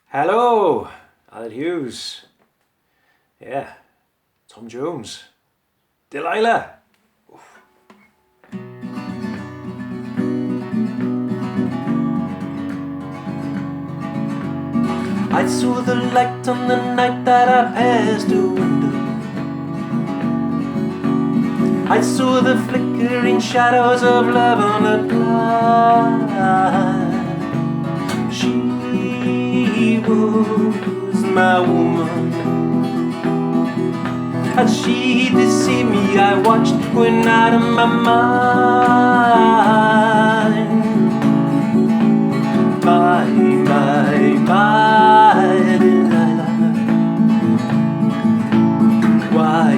Hello, Aled Hughes. Yeah, Tom Jones. Delilah. Oof. I saw the light on the night that I passed a window. I saw the flickering shadows of love on the blind. She was my woman. As she deceived me, I watched, went out of my mind. My Delilah. Why,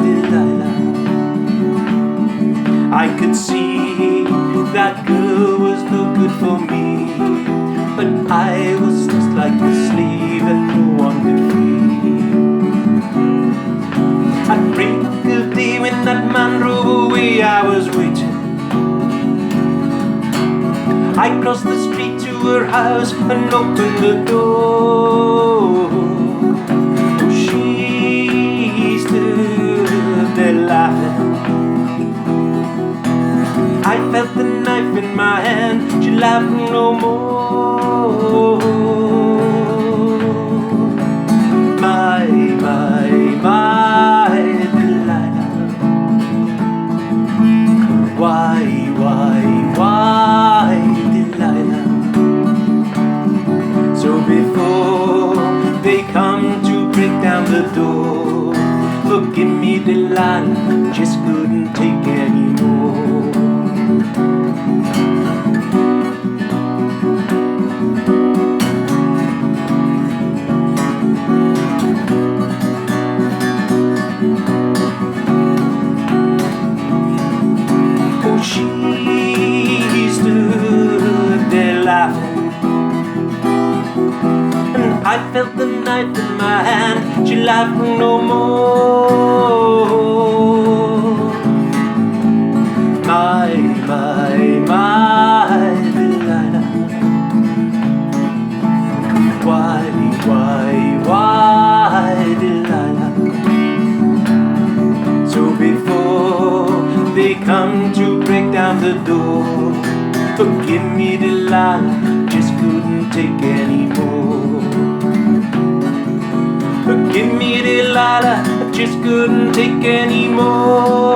Delilah? I could see that girl was no good for me, but I was just like a slave that no one could free. At break of day when that man drove away, I was waiting. I crossed the street to her house and opened the door. Oh, she stood there laughing. I felt the knife in my hand. She laughed no more. My Delilah. Why, Delilah? So before they come to break down the door, forgive me, Delilah, just couldn't take anymore. Oh, she stood there laughing, and I felt the knife in my hand. She laughed no more. My Delilah. Why, Delilah? So before they come to break down the door, forgive me, Delilah, just couldn't take anymore. Forgive me, Delilah, I just couldn't take anymore.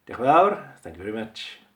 Diolch yn fawr, thank you very much.